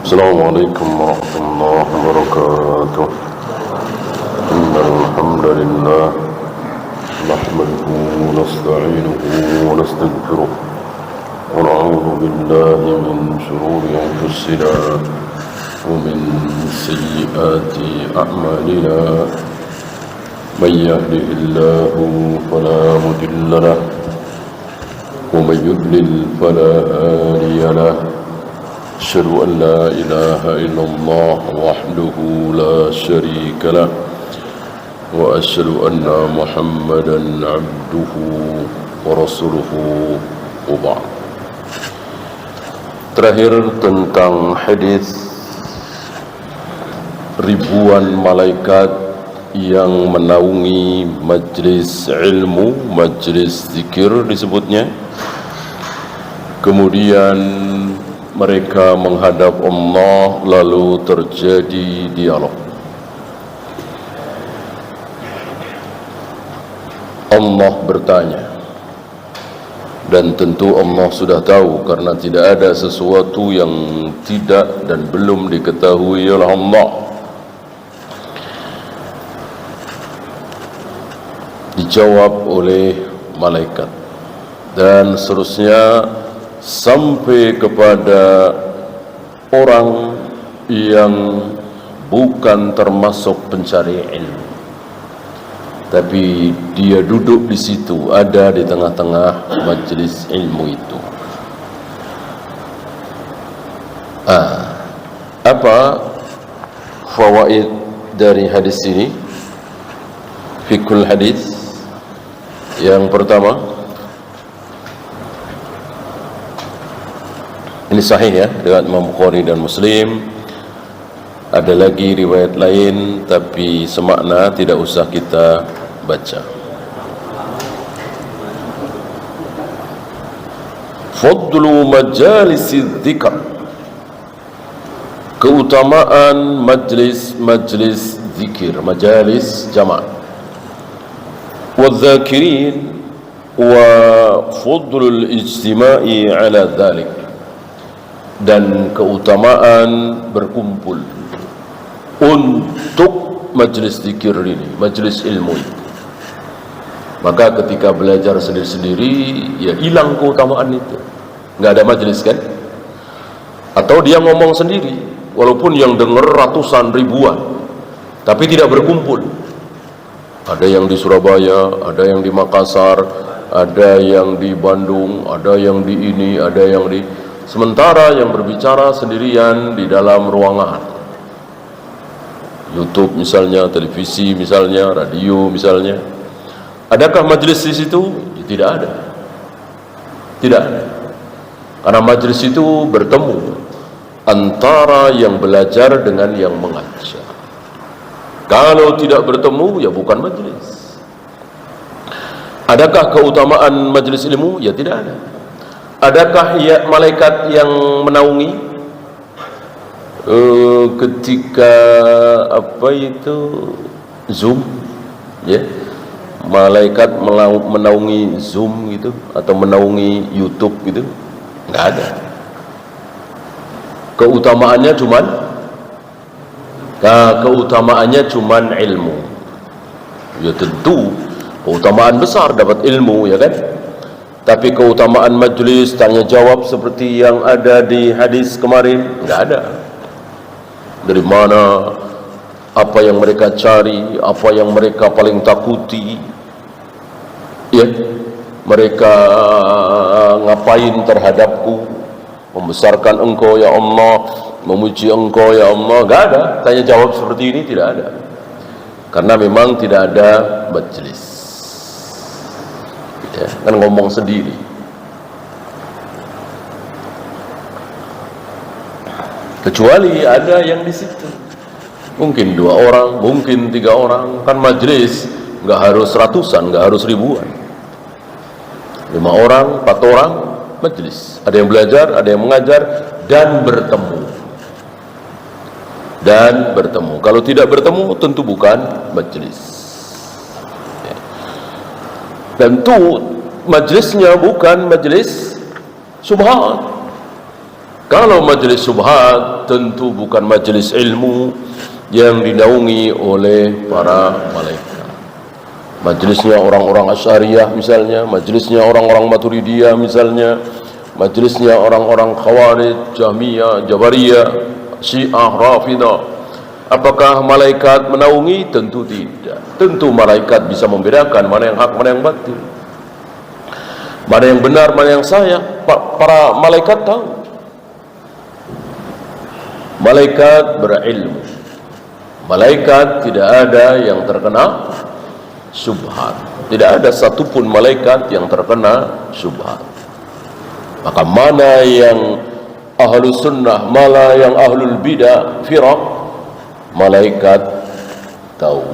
السلام عليكم ورحمة الله وبركاته. إن الحمد لله نحمده ونستعينه ونستغفره ونعوذ بالله من شرور أنفسنا ومن سيئات أعمالنا. من يهده الله فلا مضل له ومن يضلل فلا هادي له. أشهد أن لا إله إلا الله وحده لا شريك له وأشهد أن محمدا عبده ورسوله وبعد. Terakhir tentang hadis ribuan malaikat yang menaungi majlis ilmu, majlis zikir disebutnya. Kemudian mereka menghadap Allah, lalu terjadi dialog. Allah bertanya, dan tentu Allah sudah tahu, karena tidak ada sesuatu yang tidak dan belum diketahui oleh Allah. Dijawab oleh malaikat, dan seterusnya sampai kepada orang yang bukan termasuk pencari ilmu, tapi dia duduk di situ, ada di tengah-tengah majlis ilmu itu. Apa fawaid dari hadis ini? Fikul hadis. Yang pertama, ini sahih ya, riwayat Imam Bukhari dan Muslim. Ada lagi riwayat lain, tapi semakna, tidak usah kita baca. Fadlu majalisi dzikr, keutamaan majlis zikir, majalis jamaah. Wadzakirin wa fadlul ijtima'i ala dzalik, dan keutamaan berkumpul untuk majlis zikir ini, majlis ilmu ini. Maka ketika belajar sendiri-sendiri, ya hilang keutamaan itu. Nggak ada majlis kan? Atau dia ngomong sendiri, walaupun yang dengar ratusan ribuan, tapi tidak berkumpul. Ada yang di Surabaya, ada yang di Makassar, ada yang di Bandung, ada yang di ini, ada yang di... Sementara yang berbicara sendirian di dalam ruangan, YouTube misalnya, televisi misalnya, radio misalnya. Adakah majelis di situ? Ya, tidak ada. Tidak ada. Karena majelis itu bertemu antara yang belajar dengan yang mengajar. Kalau tidak bertemu, ya bukan majelis. Adakah keutamaan majelis ilmu? Ya tidak ada. Adakah ya malaikat yang menaungi ketika apa itu Zoom, ya, malaikat menaungi Zoom gitu, atau menaungi YouTube gitu? Nggak ada. Keutamaannya cuman ilmu. Ya tentu keutamaan besar dapat ilmu, ya kan? Tapi keutamaan majlis tanya jawab seperti yang ada di hadis kemarin, nggak ada. Dari mana, apa yang mereka cari, apa yang mereka paling takuti, ya, mereka ngapain terhadapku, membesarkan engkau ya Allah, memuji engkau ya Allah. Nggak ada. Tanya jawab seperti ini tidak ada, karena memang tidak ada majlis. Ya, kan ngomong sendiri. Kecuali ada yang di situ, mungkin 2 orang, mungkin 3 orang. Kan majelis nggak harus ratusan, nggak harus ribuan. 5 orang, 4 orang majelis. Ada yang belajar, ada yang mengajar, dan bertemu. Dan bertemu. Kalau tidak bertemu, tentu bukan majelis. Tentu majelisnya bukan majelis subhat. Kalau majelis subhat tentu bukan majelis ilmu yang dinaungi oleh para malaikat. Majelisnya orang-orang Asy'ariyah misalnya, majelisnya orang-orang Maturidiyah misalnya, majelisnya orang-orang Khawarij, Jahmiyah, Jabariyah, Syiah, Rafidah. Apakah malaikat menaungi? Tentu tidak. Tentu malaikat bisa membedakan mana yang hak, mana yang batil, mana yang benar, mana yang salah. Para malaikat tahu. Malaikat berilmu. Malaikat tidak ada yang terkena syubhat. Tidak ada satupun malaikat yang terkena syubhat. Maka mana yang ahlus sunnah, mana yang ahlul bidah, firaq, malaikat tahu.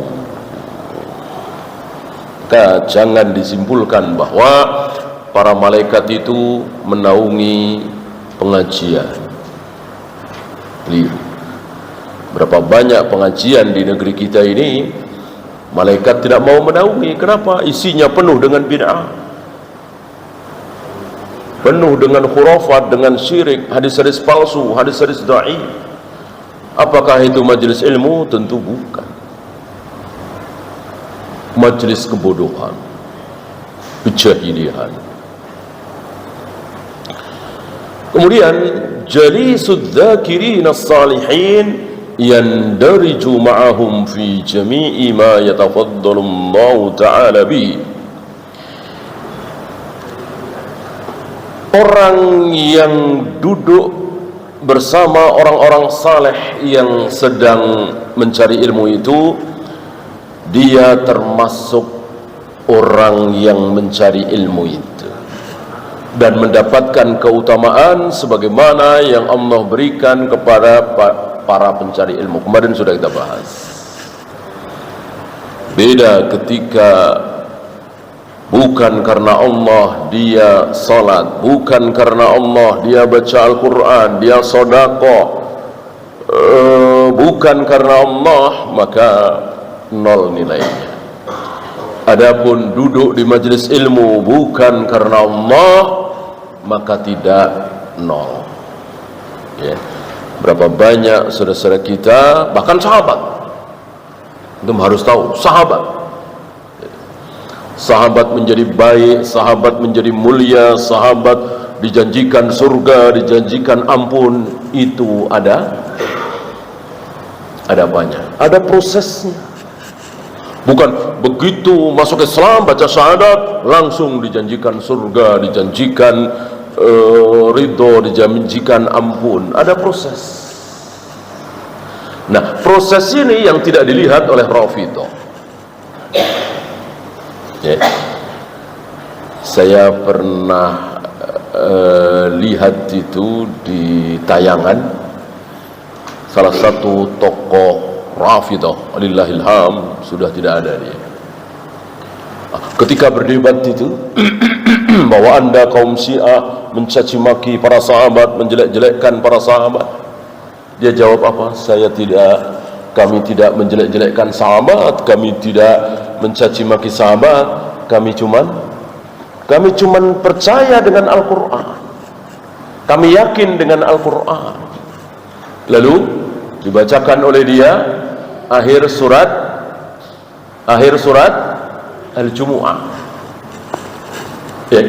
Maka jangan disimpulkan bahwa para malaikat itu menaungi pengajian. Keliru. Berapa banyak pengajian di negeri kita ini malaikat tidak mau menaungi. Kenapa? Isinya penuh dengan bid'ah, penuh dengan khurafat, dengan syirik, hadis-hadis palsu, hadis-hadis dhaif. Apakah itu majelis ilmu? Tentu bukan. Majelis kebodohan, kejahilian. Kemudian jalisud dzakirin as-salihin yandariju ma'ahum fi jami'i ma yatafaddalu Allah ta'ala bi. Orang yang duduk bersama orang-orang saleh yang sedang mencari ilmu itu, dia termasuk orang yang mencari ilmu itu dan mendapatkan keutamaan sebagaimana yang Allah berikan kepada para pencari ilmu. Kemarin sudah kita bahas. Beda ketika bukan karena Allah dia salat, bukan karena Allah dia baca Al-Quran, dia sedekah, bukan karena Allah, maka nol nilainya. Adapun duduk di majelis ilmu bukan karena Allah, maka tidak nol. Ya. Berapa banyak saudara-saudara kita, bahkan sahabat, itu harus tahu, sahabat menjadi baik, sahabat menjadi mulia, sahabat dijanjikan surga, dijanjikan ampun, itu ada banyak, ada prosesnya. Bukan begitu masuk Islam, baca syahadat, langsung dijanjikan surga, dijanjikan ridho, dijanjikan ampun. Ada proses. Nah, proses ini yang tidak dilihat oleh Rafidhah. Ya. Saya pernah lihat itu di tayangan salah satu tokoh Rafidhah, walillahilham, sudah tidak ada dia. Ketika berdebat itu bahwa Anda kaum Syiah mencaci maki para sahabat, menjelek-jelekkan para sahabat, dia jawab apa? Kami tidak menjelek-jelekkan sahabat, kami tidak mencaci maki sahabat, kami cuman percaya dengan Al-Quran, kami yakin dengan Al-Quran. Lalu dibacakan oleh dia akhir surat Al-Jumu'ah. Ya.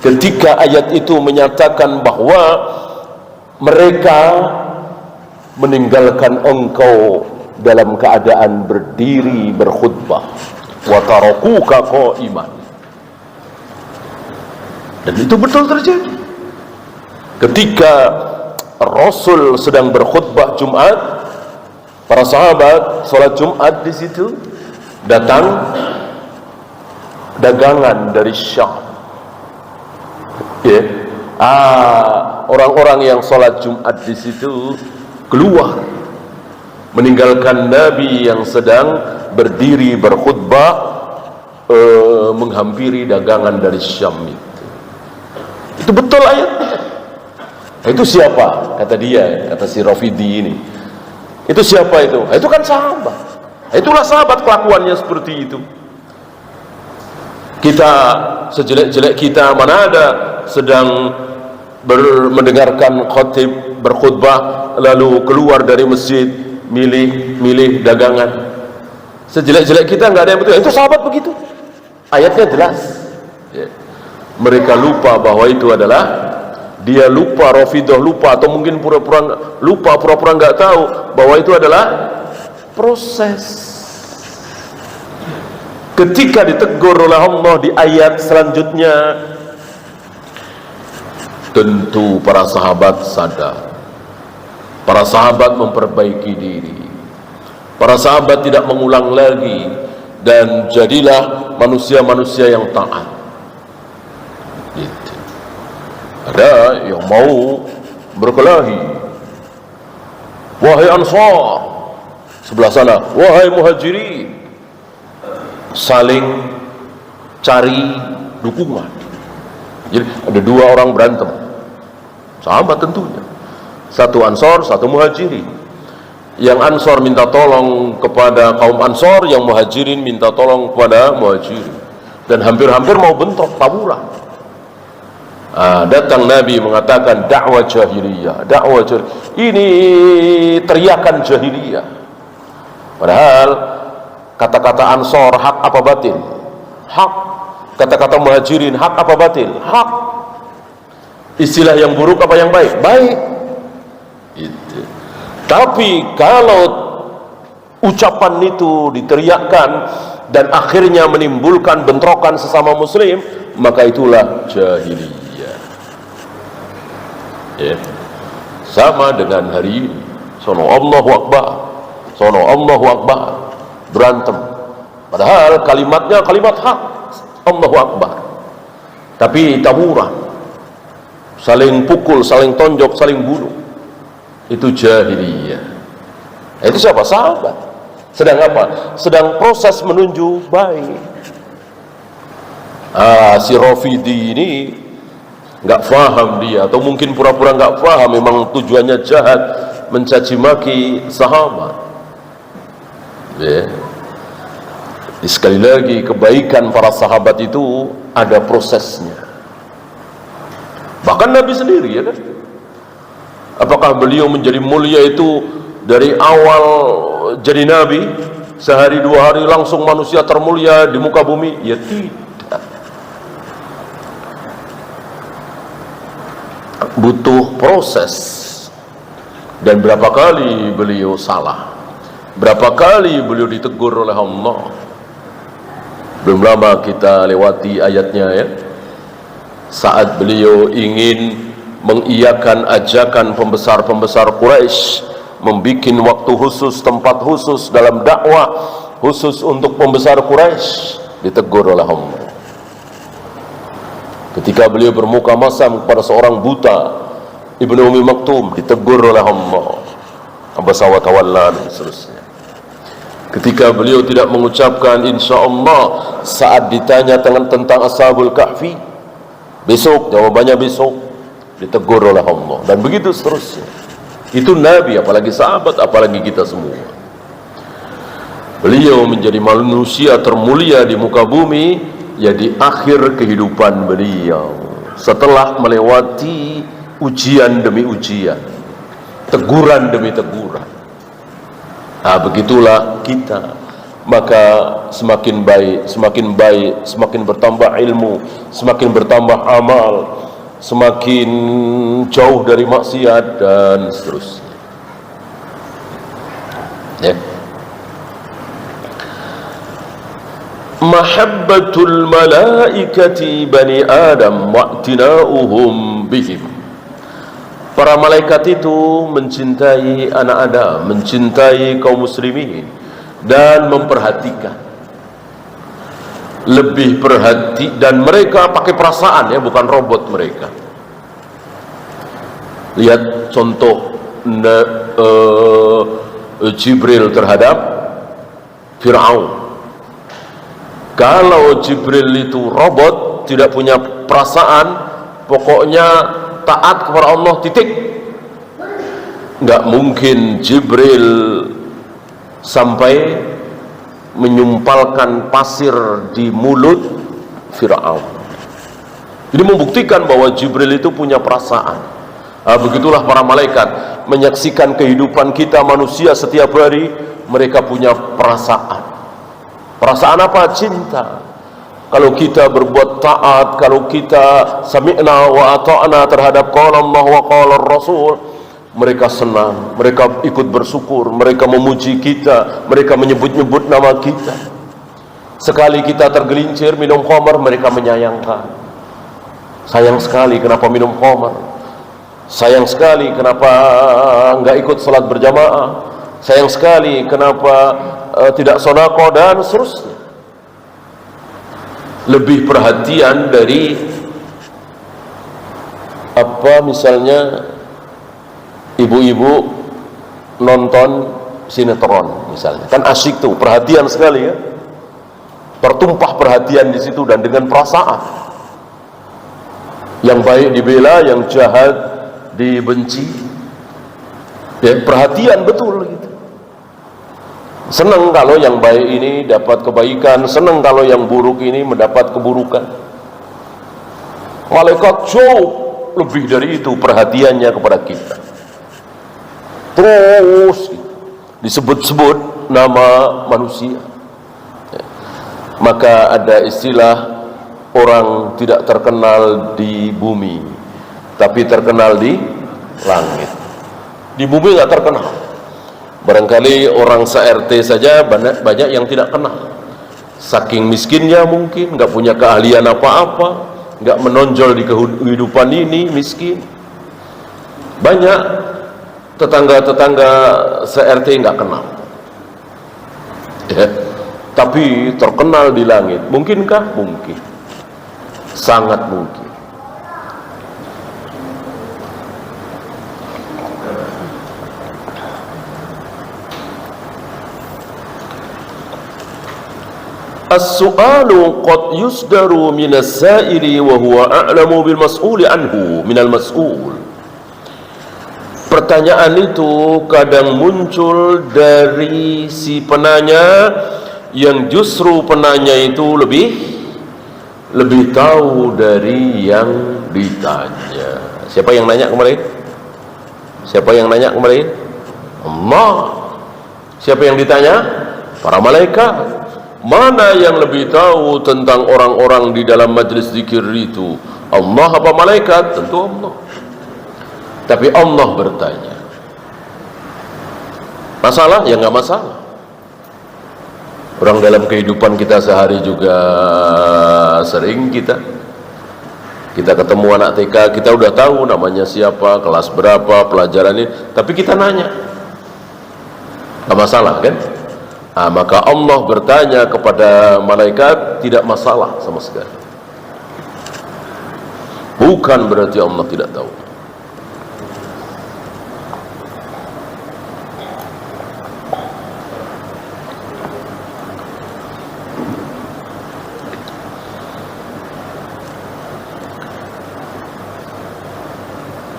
Ketika ayat itu menyatakan bahwa mereka meninggalkan engkau dalam keadaan berdiri berkhutbah, wa tarakuka qa'iman. Dan itu betul terjadi. Ketika Rasul sedang berkhutbah Jumat, para sahabat salat Jumat di situ, datang dagangan dari Syam. Ya. Orang-orang yang salat Jumat di situ keluar meninggalkan Nabi yang sedang berdiri berkhutbah, menghampiri dagangan dari Syam itu. Itu betul ayatnya. Itu siapa? Kata dia, kata si Rafidi ini. Itu siapa itu? Itu kan sahabat. Itulah sahabat kelakuannya seperti itu. Kita sejelek-jelek kita, mana ada sedang mendengarkan khatib berkhutbah lalu keluar dari masjid milih dagangan. Sejelek-jelek kita nggak ada yang betul. Itu sahabat begitu. Ayatnya jelas. Ya. Mereka lupa bahwa itu adalah, dia lupa, Rafidah lupa, atau mungkin pura-pura lupa, pura-pura nggak tahu bahwa itu adalah proses. Ketika ditegur oleh Allah di ayat selanjutnya, tentu para sahabat sadar. Para sahabat memperbaiki diri. Para sahabat tidak mengulang lagi, dan jadilah manusia-manusia yang taat. Gitu. Ada yang mau berkelahi, wahai Ansar, sebelah sana, wahai Muhajirin, saling cari dukungan. Jadi ada dua orang berantem, sahabat tentunya, satu Ansar, satu Muhajirin. Yang Ansar minta tolong kepada kaum Ansar, yang Muhajirin minta tolong kepada Muhajirin, dan hampir-hampir mau bentrok taburan. Datang Nabi mengatakan dakwah jahiliyah, dakwah jahiliyah. Ini teriakan jahiliyah. Padahal kata-kata Ansar hak apa batil? Hak. Kata-kata Muhajirin hak apa batil? Hak. Istilah yang buruk apa yang baik? Baik. Itu. Tapi kalau ucapan itu diteriakkan dan akhirnya menimbulkan bentrokan sesama muslim, maka itulah jahiliyah. Ya. Sama dengan hari ini, sono Allahu Akbar, sono Allahu Akbar, berantem. Padahal kalimatnya kalimat hak, Allahu Akbar, tapi taburan, saling pukul, saling tonjok, saling bunuh. Itu jahiliyah. Itu siapa? Sahabat. Sedang apa? Sedang proses menuju baik. Si Rafidi ini nggak faham dia, atau mungkin pura-pura nggak faham, memang tujuannya jahat, mencaci maki sahabat. Ya. Sekali lagi, kebaikan para sahabat itu ada prosesnya. Bahkan Nabi sendiri, ya kan? Apakah beliau menjadi mulia itu dari awal jadi Nabi, sehari dua hari langsung manusia termulia di muka bumi? Ya tidak. Butuh proses. Dan berapa kali beliau salah, berapa kali beliau ditegur oleh Allah. Belum lama kita lewati ayatnya, ya, saat beliau ingin mengiyakan ajakan pembesar-pembesar Quraisy, membikin waktu khusus, tempat khusus dalam dakwah khusus untuk pembesar Quraisy, ditegur oleh Allah. Ketika beliau bermuka masam kepada seorang buta, Ibnu Ummi Maktum, ditegur oleh Allah. Abasa wa tawalla dan seterusnya. Ketika beliau tidak mengucapkan insyaallah saat ditanya tentang Ashabul Kahfi, besok, jawabannya besok, ditegur oleh Allah, dan begitu seterusnya. Itu Nabi, apalagi sahabat, apalagi kita semua. Beliau menjadi manusia termulia di muka bumi, ya di akhir kehidupan beliau, setelah melewati ujian demi ujian, teguran demi teguran. Begitulah kita. Maka semakin baik, semakin bertambah ilmu, semakin bertambah amal, semakin jauh dari maksiat, dan seterusnya. Ya. Mahabbatul malaikati bani Adam wa'tina'uhum bihim. Para malaikat itu mencintai anak Adam, mencintai kaum muslimin, dan memperhatikan, lebih perhati, dan mereka pakai perasaan, ya, bukan robot mereka. Lihat contoh Jibril terhadap Fir'aun. Kalau Jibril itu robot, tidak punya perasaan, pokoknya taat kepada Allah, titik. Nggak mungkin Jibril sampai menyumpalkan pasir di mulut Fir'aun. Ini membuktikan bahwa Jibril itu punya perasaan. Begitulah para malaikat menyaksikan kehidupan kita manusia setiap hari. Mereka punya perasaan. Perasaan apa? Cinta. Kalau kita berbuat taat, kalau kita sami'na wa ata'na terhadap qala Allah wa qala Rasul, mereka senang, mereka ikut bersyukur, mereka memuji kita, mereka menyebut-nyebut nama kita. Sekali kita tergelincir minum khamar, mereka menyayangkan. Sayang sekali kenapa minum khamar, sayang sekali kenapa enggak ikut salat berjamaah, sayang sekali kenapa tidak sedekah, dan seterusnya. Lebih perhatian dari misalnya ibu-ibu nonton sinetron misalnya, kan asyik tuh, perhatian sekali ya, tertumpah perhatian di situ dan dengan perasaan. Yang baik dibela, yang jahat dibenci. Ya, perhatian betul gitu. Senang kalau yang baik ini dapat kebaikan, senang kalau yang buruk ini mendapat keburukan. Malaikat jauh lebih dari itu perhatiannya kepada kita. Terus disebut-sebut nama manusia. Ya. Maka ada istilah, orang tidak terkenal di bumi, tapi terkenal di langit. Di bumi nggak terkenal. Barangkali orang se-RT saja banyak yang tidak kenal. Saking miskinnya mungkin, nggak punya keahlian apa-apa, nggak menonjol di kehidupan ini, miskin. Banyak tetangga-tetangga se-RT nggak kenal. Ya. Tapi terkenal di langit. Mungkinkah? Mungkin. Sangat mungkin. As-su'alu qad yusdaru minas sa'ili wa huwa a'lamu bil mas'uli anhu minal mas'ul. Pertanyaan itu kadang muncul dari si penanya, yang justru penanya itu lebih tahu dari yang ditanya. Siapa yang nanya kemarin? Siapa yang nanya kemarin? Allah. Siapa yang ditanya? Para malaikat. Mana yang lebih tahu tentang orang-orang di dalam majlis zikir itu? Allah apa malaikat? Tentu Allah. Tapi Allah bertanya. Masalah? Ya nggak masalah. Orang dalam kehidupan kita sehari juga sering kita ketemu anak TK, kita udah tahu namanya siapa, kelas berapa, pelajaran ini, tapi kita nanya, nggak masalah kan? Maka Allah bertanya kepada malaikat, tidak masalah sama sekali. Bukan berarti Allah tidak tahu.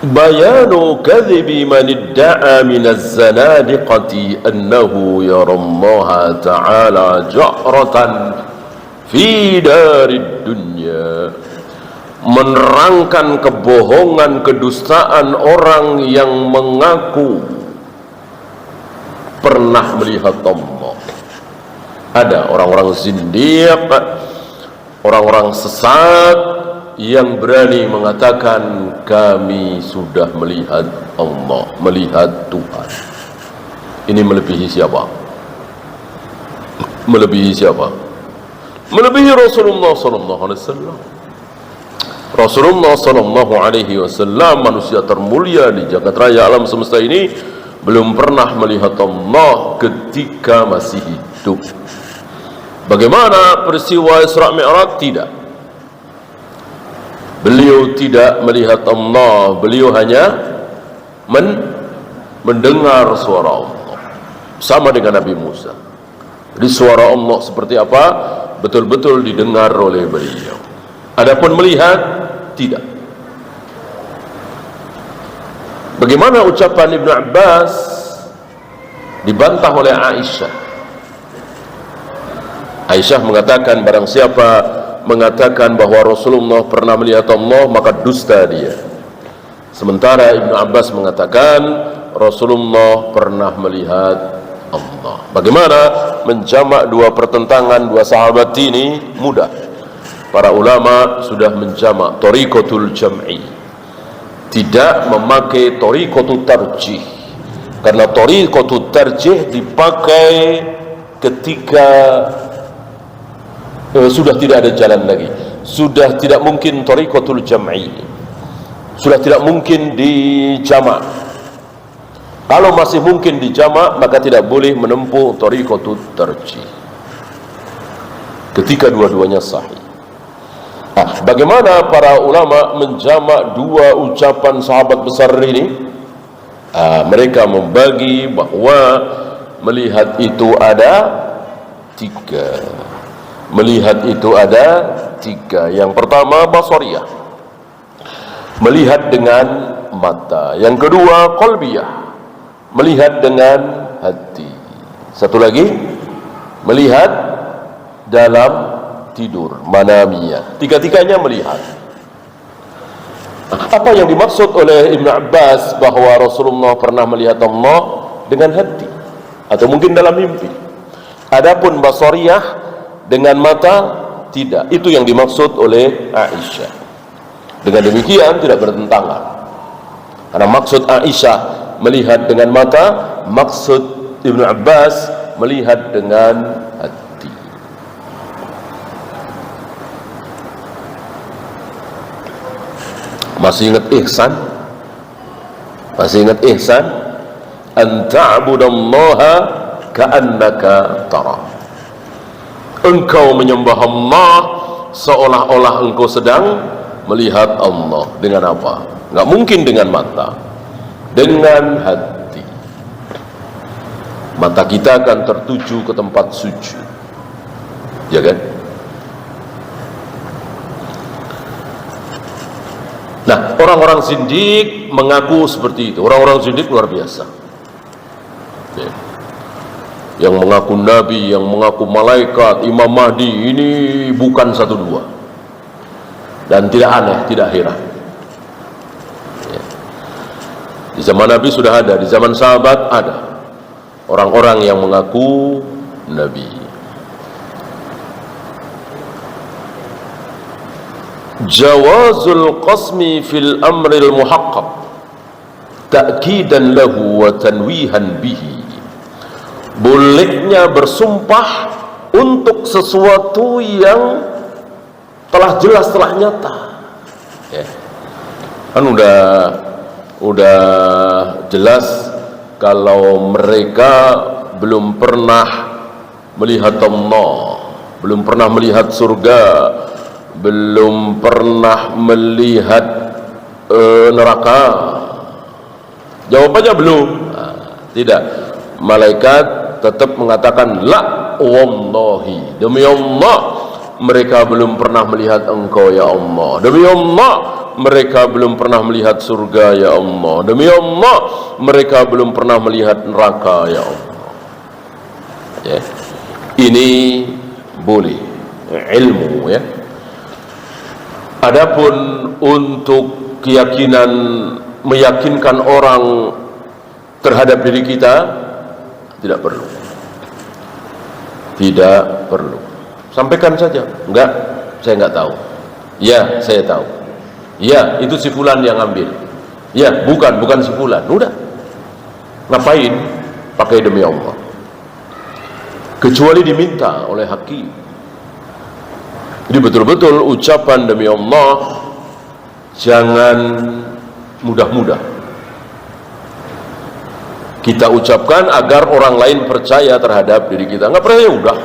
Bayanu kadhibi man idda'a min az-zanadiqati annahu yara Allah ta'ala ja'ratan fi darid dunya. Menerangkan kebohongan, kedustaan orang yang mengaku pernah melihat Allah. Ada orang-orang zindiq, orang-orang sesat yang berani mengatakan kami sudah melihat Allah, melihat Tuhan. Ini melebihi siapa? Melebihi siapa? Melebihi Rasulullah sallallahu alaihi wasallam. Rasulullah sallallahu alaihi wasallam, manusia termulia di jagat raya alam semesta ini, belum pernah melihat Allah ketika masih hidup. Bagaimana peristiwa Isra Mi'raj? Tidak. Beliau tidak melihat Allah, beliau hanya mendengar suara Allah. Sama dengan Nabi Musa. Jadi suara Allah seperti apa? Betul-betul didengar oleh beliau. Adapun melihat, tidak. Bagaimana ucapan Ibnu Abbas dibantah oleh Aisyah. Aisyah mengatakan barang siapa mengatakan bahwa Rasulullah pernah melihat Allah, maka dusta dia. Sementara Ibnu Abbas mengatakan Rasulullah pernah melihat Allah. Bagaimana menjamak dua pertentangan dua sahabat ini? Mudah. Para ulama sudah menjamak thariqatul jam'i, tidak memakai thariqatul tarjih, karena thariqatul tarjih dipakai ketika sudah tidak ada jalan lagi, sudah tidak mungkin thariqatul jam'i, sudah tidak mungkin dijamak. Kalau masih mungkin dijamak, maka tidak boleh menempuh thariqatul tarjih ketika dua-duanya sahih. Bagaimana para ulama menjamak dua ucapan sahabat besar ini? Mereka membagi bahwa melihat itu ada tiga. Melihat itu ada tiga. Yang pertama basariyah, melihat dengan mata. Yang kedua qalbiyah, melihat dengan hati. Satu lagi, melihat dalam tidur, manamiyah. Tiga-tiganya melihat. Apa yang dimaksud oleh Ibnu Abbas bahwa Rasulullah pernah melihat Allah? Dengan hati, atau mungkin dalam mimpi. Adapun basariyah dengan mata, tidak. Itu yang dimaksud oleh Aisyah. Dengan demikian tidak bertentangan, karena maksud Aisyah melihat dengan mata, maksud Ibnu Abbas melihat dengan hati. Masih ingat ihsan? Masih ingat ihsan? An ta'budallaha ka'annaka tara. Engkau menyembah Allah seolah-olah engkau sedang melihat Allah. Dengan apa? Enggak mungkin dengan mata, dengan hati. Mata kita akan tertuju ke tempat sujud, ya kan? Nah, orang-orang zindik mengaku seperti itu. Orang-orang zindik luar biasa, ya. Yang mengaku nabi, yang mengaku malaikat, Imam Mahdi, ini bukan satu dua. Dan tidak aneh, tidak heran, ya. Di zaman Nabi sudah ada, di zaman sahabat ada orang-orang yang mengaku nabi. Jawazul qasmi fil amril muhaqqaq ta'kidan lahu wa tanwihan bihi. Bolehnya bersumpah untuk sesuatu yang telah jelas, telah nyata, ya. Kan udah jelas kalau mereka belum pernah melihat Allah, belum pernah melihat surga, belum pernah melihat neraka. Jawabannya belum. Tidak. Malaikat tetap mengatakan la wallahi, demi Allah mereka belum pernah melihat engkau ya Allah. Demi Allah mereka belum pernah melihat surga ya Allah. Demi Allah mereka belum pernah melihat neraka ya Allah, ya. Ini boleh ilmu, ya. Adapun untuk keyakinan, meyakinkan orang terhadap diri kita, tidak perlu. Tidak perlu. Sampaikan saja. Enggak, saya enggak tahu. Ya, saya tahu. Ya, itu si fulan yang ambil. Ya, bukan si fulan. Udah. Ngapain pakai demi Allah? Kecuali diminta oleh hakim. Jadi betul-betul ucapan demi Allah jangan mudah-mudah kita ucapkan agar orang lain percaya terhadap diri kita. Nggak percaya, udah,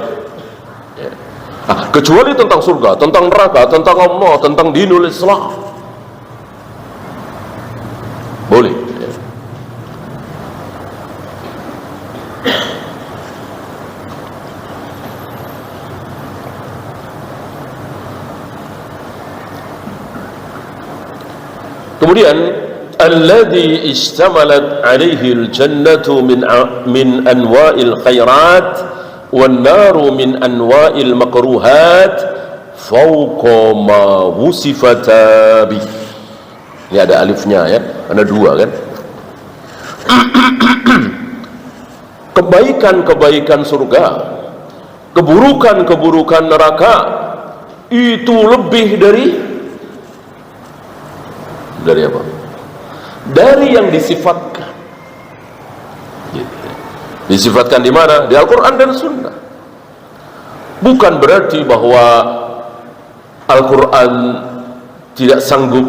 ya. Kecuali tentang surga, tentang neraka, tentang Allah, tentang dinul Islam, boleh, ya. Kemudian alladhi istamalat alaihi al-jannatu min anwa'il khairat wan naru min anwa'il makruhat fauqa ma wusifata bih. Ini ada alifnya ya, ada dua kan. Kebaikan-kebaikan surga, keburukan-keburukan neraka itu lebih dari apa? Dari yang disifatkan. Gitu. Disifatkan di mana? Di Al-Quran dan Sunnah. Bukan berarti bahwa Al-Quran tidak sanggup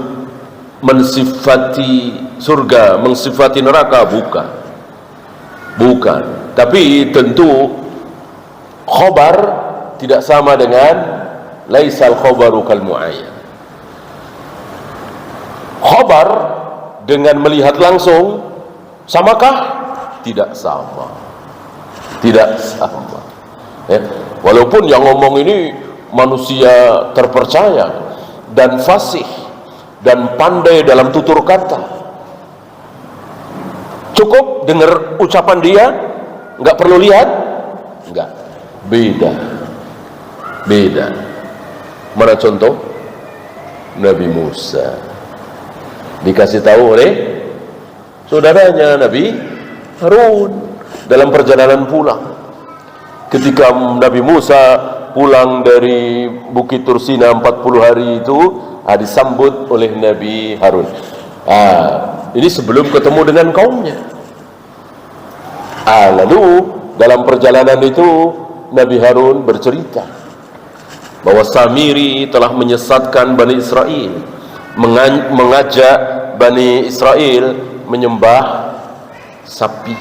mensifati surga, mensifati neraka, bukan. Tapi tentu khobar tidak sama dengan laisal khobaru kal mu'ayyan. Khobar dengan melihat langsung samakah? Tidak sama. Ya. Walaupun yang ngomong ini manusia terpercaya dan fasih dan pandai dalam tutur kata, cukup dengar ucapan dia, nggak perlu lihat, nggak. Beda. Mana contoh? Nabi Musa dikasih tahu oleh saudaranya Nabi Harun dalam perjalanan pulang. Ketika Nabi Musa pulang dari Bukit Tursina 40 hari itu, disambut oleh Nabi Harun. Ini sebelum ketemu dengan kaumnya. Lalu dalam perjalanan itu Nabi Harun bercerita bahwa Samiri telah menyesatkan Bani Israel, mengajak Bani Israel menyembah sapi,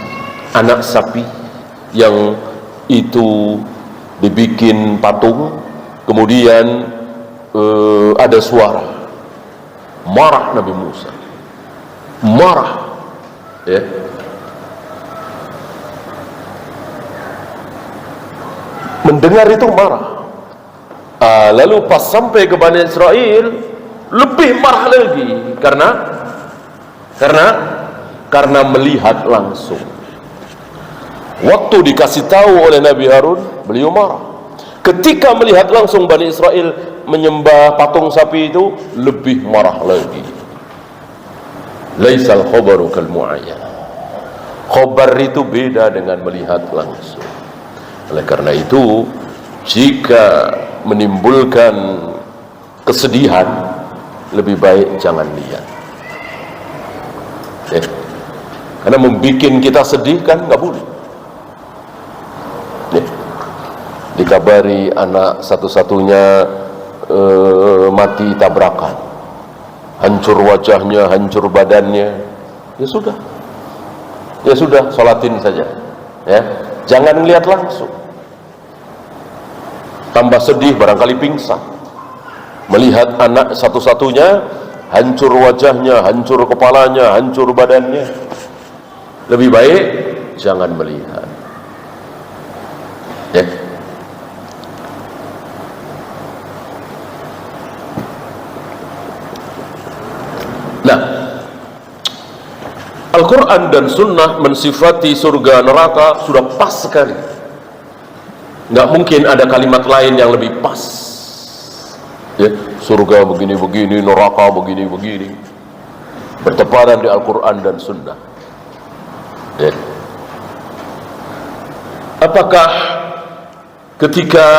anak sapi yang itu dibikin patung. Kemudian ada suara, marah Nabi Musa, ya. Mendengar itu marah. Lalu pas sampai ke Bani Israel lebih marah lagi karena melihat langsung. Waktu dikasih tahu oleh Nabi Harun, beliau marah. Ketika melihat langsung Bani Israel menyembah patung sapi itu, lebih marah lagi. Laisal khobaru kal mu'ayyan. Khobar itu beda dengan melihat langsung. Oleh karena itu, jika menimbulkan kesedihan, lebih baik jangan lihat. Karena membuat kita sedih kan nggak boleh. Dikabari anak satu-satunya mati tabrakan, hancur wajahnya, hancur badannya, ya sudah, sholatin saja, ya, jangan lihat langsung. Tambah sedih, barangkali pingsan melihat anak satu-satunya hancur wajahnya, hancur kepalanya, hancur badannya. Lebih baik jangan melihat, ya. Nah, Al-Quran dan Sunnah mensifati surga neraka sudah pas sekali. Nggak mungkin ada kalimat lain yang lebih pas, ya. Surga begini-begini, neraka begini-begini, berteparan di Al-Quran dan Sunnah, ya. Apakah ketika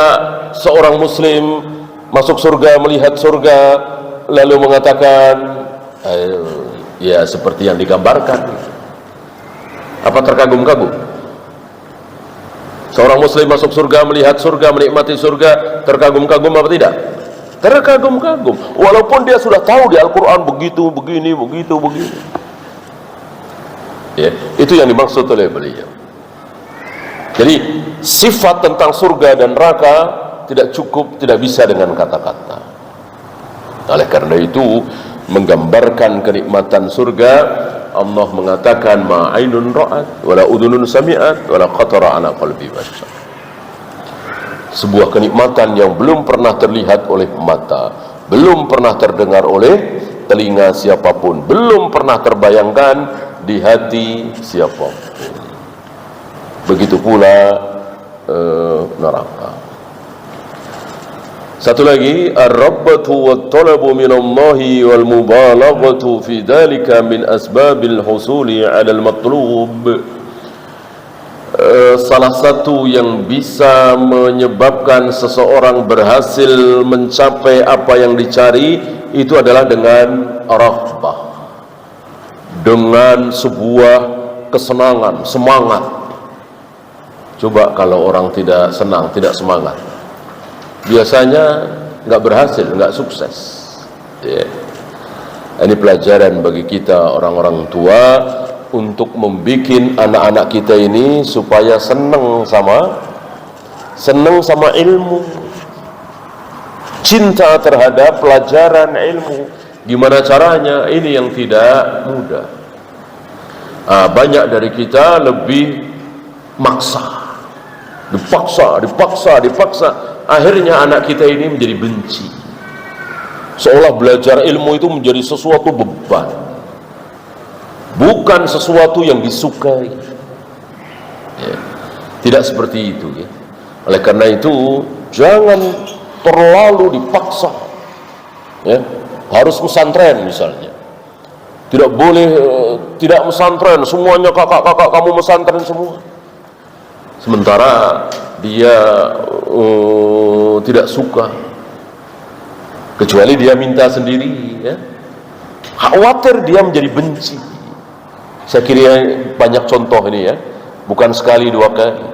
seorang muslim masuk surga, melihat surga, lalu mengatakan ya seperti yang digambarkan, apa terkagum-kagum? Seorang muslim masuk surga, melihat surga, menikmati surga, terkagum-kagum apa tidak? Terkagum-kagum, walaupun dia sudah tahu di Al-Quran begitu, begini. Ya, itu yang dimaksud oleh beliau. Jadi sifat tentang surga dan neraka tidak cukup, tidak bisa dengan kata-kata. Oleh karena itu, menggambarkan kenikmatan surga, Allah mengatakan ma ainun ra'at wala udhunun sami'at wala khatara ala qalbi bashar. Sebuah kenikmatan yang belum pernah terlihat oleh mata, belum pernah terdengar oleh telinga siapapun, belum pernah terbayangkan di hati siapapun. Begitu pula neraka. Satu lagi, ar-rabbatu wat-talabu minallahi wal mubalaghatu fi dhalika min asbabil husuli 'alal matlub. Salah satu yang bisa menyebabkan seseorang berhasil mencapai apa yang dicari itu adalah dengan raghbah, dengan sebuah kesenangan, semangat. Coba kalau orang tidak senang, tidak semangat, biasanya nggak berhasil, nggak sukses. Ini pelajaran bagi kita orang-orang tua untuk membikin anak-anak kita ini supaya senang sama ilmu, cinta terhadap pelajaran ilmu. Gimana caranya? Ini yang tidak mudah. Banyak dari kita lebih maksa, dipaksa. Akhirnya anak kita ini menjadi benci, seolah belajar ilmu itu menjadi sesuatu beban, bukan sesuatu yang disukai. Tidak seperti itu, ya. Oleh karena itu jangan terlalu dipaksa, ya. Harus pesantren misalnya, tidak boleh tidak pesantren, semuanya kakak-kakak kamu pesantren semua, sementara dia tidak suka, kecuali dia minta sendiri, ya. Khawatir dia menjadi benci. Saya kira banyak contoh ini, ya, bukan sekali dua kali.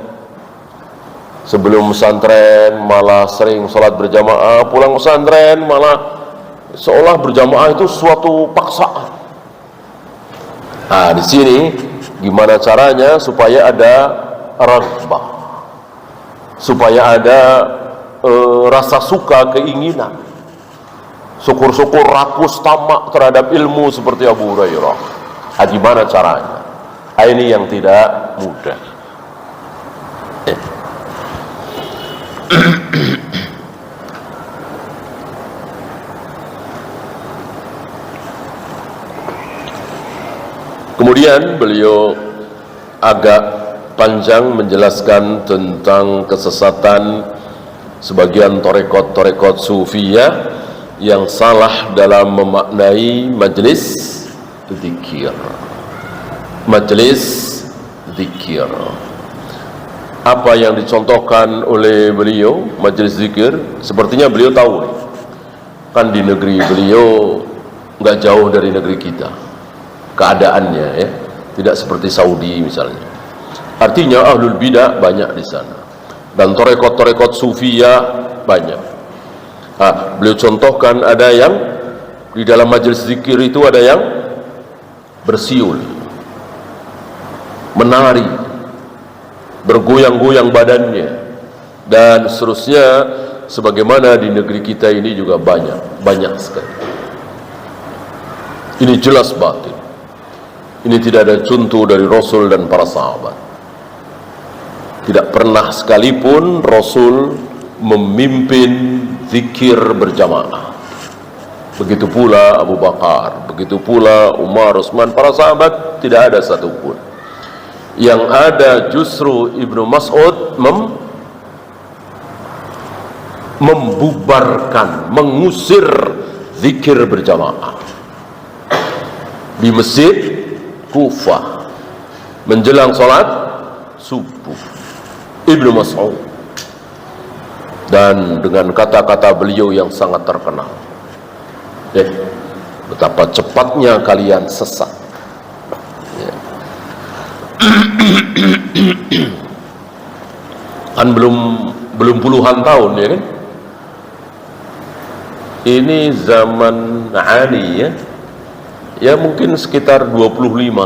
Sebelum pesantren malah sering sholat berjamaah, pulang pesantren malah seolah berjamaah itu suatu paksaan. Di sini gimana caranya supaya ada raghbah, supaya ada rasa suka, keinginan. Syukur-syukur rakus tamak terhadap ilmu seperti Abu Hurairah. Gimana caranya? Ini yang tidak mudah. Kemudian beliau agak panjang menjelaskan tentang kesesatan sebagian torekot sufiyah yang salah dalam memaknai majlis zikir. Majlis zikir, apa yang dicontohkan oleh beliau majlis zikir, sepertinya beliau tahu, kan di negeri beliau nggak jauh dari negeri kita keadaannya, ya, tidak seperti Saudi misalnya. Artinya ahlul bidah banyak di sana dan torekot sufiyah banyak. Beliau contohkan ada yang di dalam majelis zikir itu ada yang bersiul, menari, bergoyang-goyang badannya dan seterusnya, sebagaimana di negeri kita ini juga banyak sekali. Ini jelas batil. Ini tidak ada contoh dari Rasul dan para sahabat. Tidak pernah sekalipun Rasul memimpin zikir berjamaah. Begitu pula Abu Bakar, begitu pula Umar, Utsman, para sahabat tidak ada satupun. Yang ada justru Ibnu Mas'ud membubarkan, mengusir zikir berjamaah di masjid Kufah menjelang sholat subuh. Ibnu Mas'ud, dan dengan kata-kata beliau yang sangat terkenal, betapa cepatnya kalian sesat. Kan belum puluhan tahun, ya kan? Ini zaman Ali, ya mungkin sekitar 24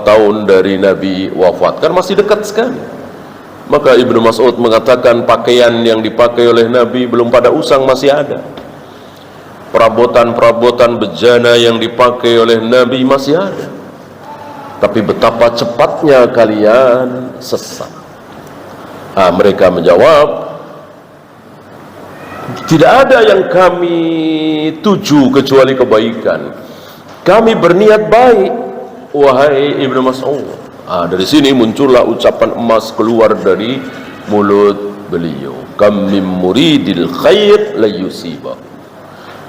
tahun dari Nabi wafat, kan masih dekat sekali. Maka Ibnu Mas'ud mengatakan pakaian yang dipakai oleh Nabi belum pada usang masih ada, perabotan bejana yang dipakai oleh Nabi masih ada, tapi betapa cepatnya kalian sesat. Mereka menjawab, tidak ada yang kami tuju kecuali kebaikan. Kami berniat baik, wahai Ibnu Mas'ud. Dari sini muncullah ucapan emas keluar dari mulut beliau, kam min muridil khair la yusiba.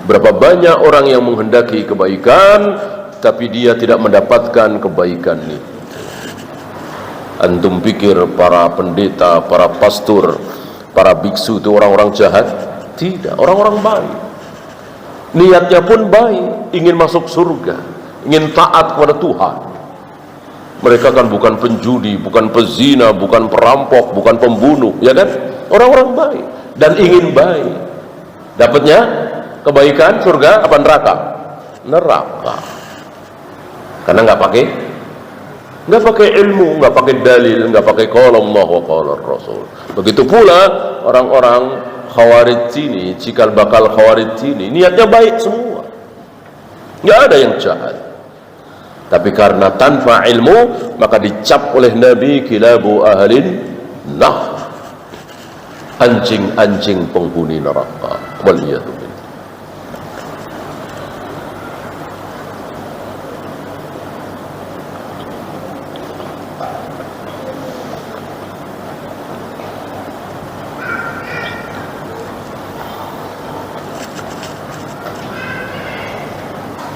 Berapa banyak orang yang menghendaki kebaikan tapi dia tidak mendapatkan kebaikan itu. Antum pikir para pendeta, para pastor, para biksu itu orang-orang jahat? Tidak, orang-orang baik. Niatnya pun baik, ingin masuk surga, ingin taat kepada Tuhan. Mereka kan bukan penjudi, bukan pezina, bukan perampok, bukan pembunuh, ya kan? Orang-orang baik dan ingin baik. Dapatnya kebaikan, surga apa neraka? Neraka. Karena nggak pakai ilmu, nggak pakai dalil, nggak pakai qala Allah wa qala Rasul. Begitu pula orang-orang Khawarij ini, cikal bakal Khawarij ini, niatnya baik semua, nggak ada yang jahat. Tapi karena tanpa ilmu, maka dicap oleh Nabi kilabu ahlin nar, anjing-anjing penghuni neraka. Waliyadu billah.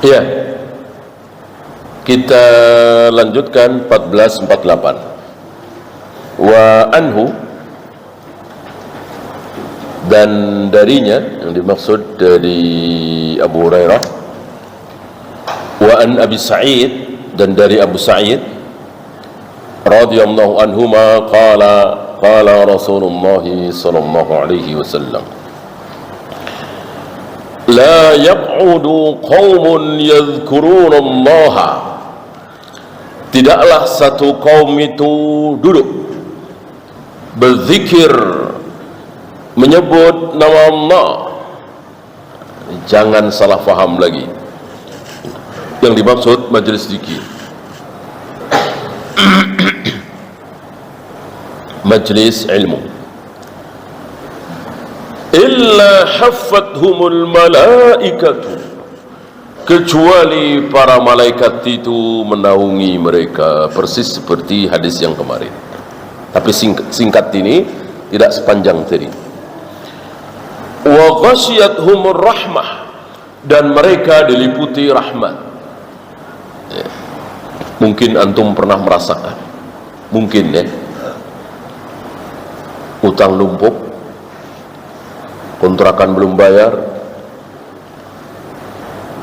Ya, kita lanjutkan 1448. Wa anhu, dan darinya, yang dimaksud dari Abu Hurairah. Wa an Abi Sa'id, dan dari Abu Sa'id radhiyallahu anhuma qala Rasulullah sallallahu alaihi wasallam, la yaq'udu qaumun yadhkuruna Allah, tidaklah satu kaum itu duduk berzikir, menyebut nama Allah. Jangan salah faham lagi, yang dimaksud majelis zikir majelis ilmu. Illa haffathumul malaikatu, kecuali para malaikat itu menaungi mereka, persis seperti hadis yang kemarin. Tapi singkat ini, tidak sepanjang tadi. Wa ghasyiyatuhumur rahmah, dan mereka diliputi rahmat. Ya. Mungkin antum pernah merasakan, mungkin ya, utang numpuk, kontrakan belum bayar,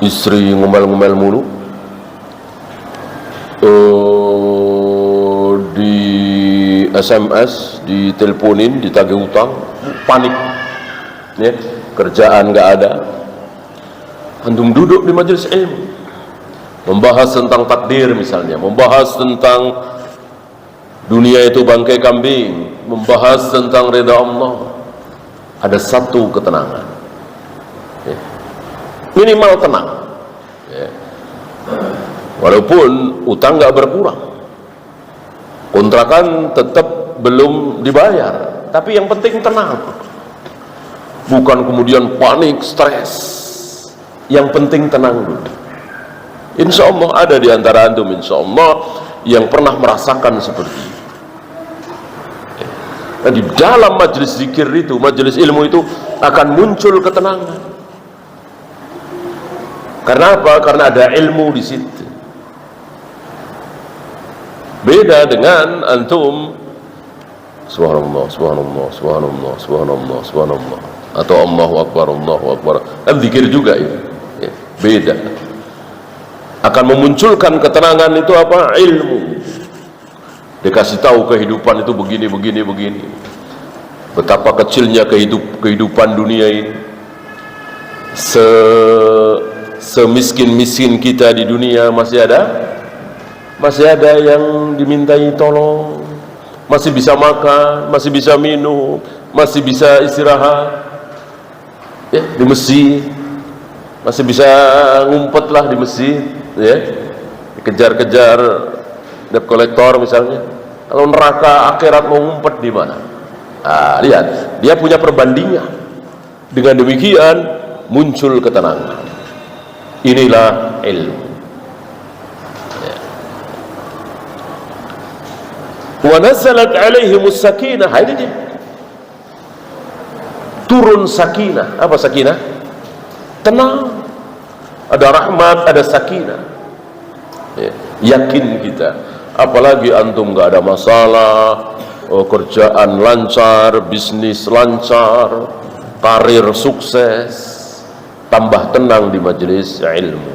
istri ngomel-ngomel mulu, di SMS, diteleponin, ditagih utang, panik, ya, kerjaan nggak ada. Antum duduk di majelis ilmu, membahas tentang takdir misalnya, membahas tentang dunia itu bangkai kambing, membahas tentang reda Allah. Ada satu ketenangan, ya, minimal tenang, ya. Walaupun utang nggak berkurang, kontrakan tetap belum dibayar, tapi yang penting tenang, bukan kemudian panik, stres. Yang penting tenang dulu. Insya Allah ada di antara antum, insya Allah, yang pernah merasakan seperti itu. Nah, di dalam majelis zikir itu, majelis ilmu itu akan muncul ketenangan. Karena apa? Karena ada ilmu di situ. Beda dengan antum subhanallah, subhanallah, subhanallah, subhanallah, subhanallah, atau Allahu Akbar, Allahu Akbar. Kan zikir juga itu. Ya, beda. Akan memunculkan ketenangan itu apa? Ilmu. Dikasih tahu kehidupan itu begini, begini, begini. Betapa kecilnya kehidupan dunia ini. Semiskin-miskin kita di dunia masih ada yang dimintai tolong, masih bisa makan, masih bisa minum, masih bisa istirahat, ya, di masjid, masih bisa ngumpet lah di masjid, ya, dikejar-kejar debt collector misalnya. Kalau neraka akhirat mau ngumpet di mana? Ah, lihat, dia punya perbandingan. Dengan demikian muncul ketenangan. Inilah ilmu. Wa nazalat alaihimus sakinah, ini dia. turun sakinah. Apa sakinah? Tenang. Ada rahmat, ada sakinah. Ya, yakin kita. Apalagi antum nggak ada masalah, kerjaan lancar, bisnis lancar, karir sukses, tambah tenang di majelis ilmu.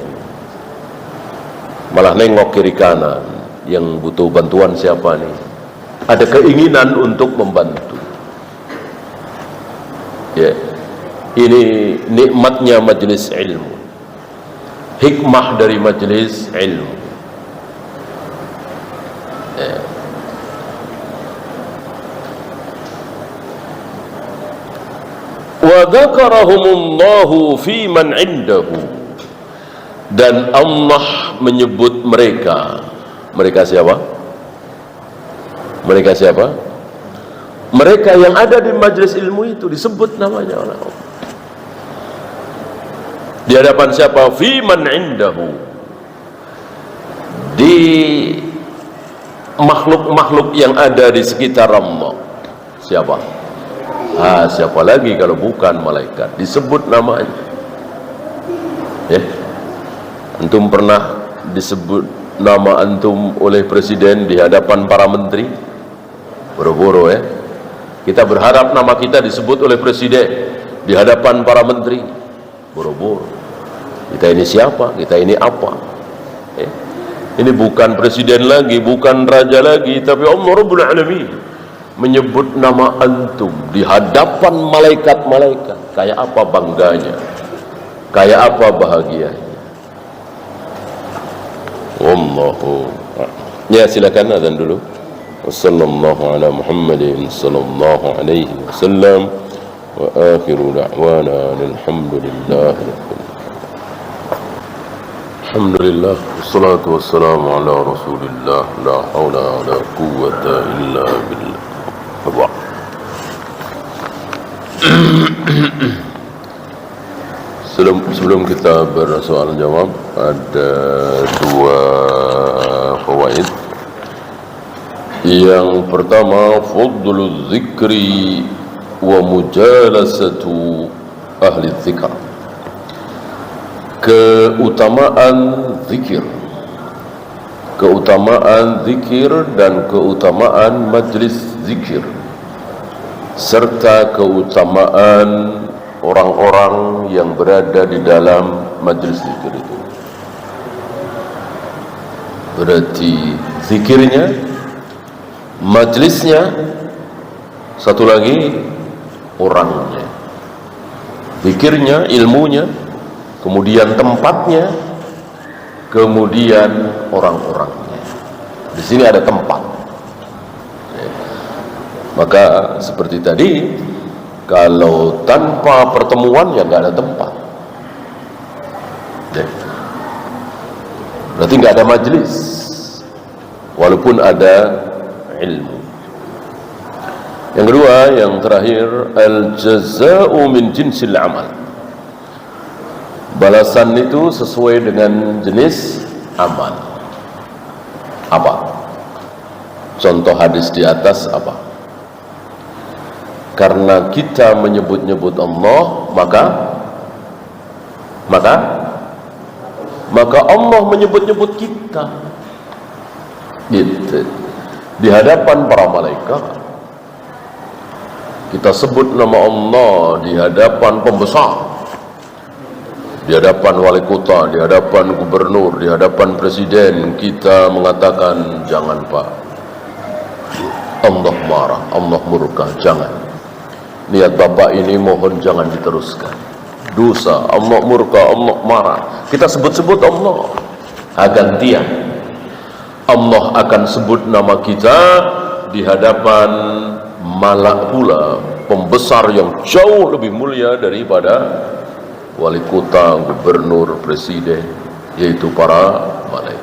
Malah nengok kiri kanan, yang butuh bantuan siapa nih? Ada keinginan untuk membantu. Ya, ini nikmatnya majelis ilmu, hikmah dari majelis ilmu. Ya. Wa dzakarahumullahu fi man indahu, dan Allah menyebut mereka. Mereka siapa? Mereka siapa? Mereka yang ada di majelis ilmu itu disebut namanya oleh Allah. Di hadapan siapa? Fi man indahu, di makhluk-makhluk yang ada di sekitar Allah. Siapa? Siapa lagi kalau bukan malaikat? Disebut namanya. Ya. Antum pernah disebut nama antum oleh presiden di hadapan para menteri? Boro-boro ya. Kita berharap nama kita disebut oleh presiden di hadapan para menteri. Boro-boro. Kita ini siapa? Kita ini apa? Ini bukan presiden lagi, bukan raja lagi, tapi Allah Rabbul Alamin menyebut nama antum di hadapan malaikat-malaikat. Kayak apa bangganya? Kayak apa bahagianya? Wallahu. Ya, silakan azan dulu. Wassallallahu ala Muhammadin sallallahu alaihi wasallam wa akhiru da'wana alhamdulillah. Alhamdulillah, wassalatu wassalamu ala rasulillah, la hawla wa la quwwata illa billah. Sebelum kita bersoal jawab, ada dua fawaid. Yang pertama, fadlul zikri wa mujalasatu ahli dzikr. Keutamaan zikir, keutamaan zikir dan keutamaan majlis zikir, serta keutamaan orang-orang yang berada di dalam majlis zikir itu. Berarti zikirnya, majlisnya, satu lagi orangnya. Zikirnya, ilmunya, kemudian tempatnya, kemudian orang-orangnya. Di sini ada tempat. Maka seperti tadi, kalau tanpa pertemuan ya nggak ada tempat. Berarti nggak ada majelis, walaupun ada ilmu. Yang kedua, yang terakhir, al-jaza'u min jinsil amal. Balasan itu sesuai dengan jenis amal. Apa? Contoh hadis di atas apa? Karena kita menyebut-nyebut Allah, maka Allah menyebut-nyebut kita. Gitu. Di hadapan para malaikat kita sebut nama Allah, di hadapan pembesar, di hadapan wali kota, di hadapan gubernur, di hadapan presiden, kita mengatakan, jangan Pak, Allah marah, Allah murka, jangan. Niat Bapak ini mohon jangan diteruskan. Dosa, Allah murka, Allah marah. Kita sebut-sebut Allah. Gantian, Allah akan sebut nama kita di hadapan malak pula, pembesar yang jauh lebih mulia daripada wali kota, gubernur, presiden, yaitu para malaikat.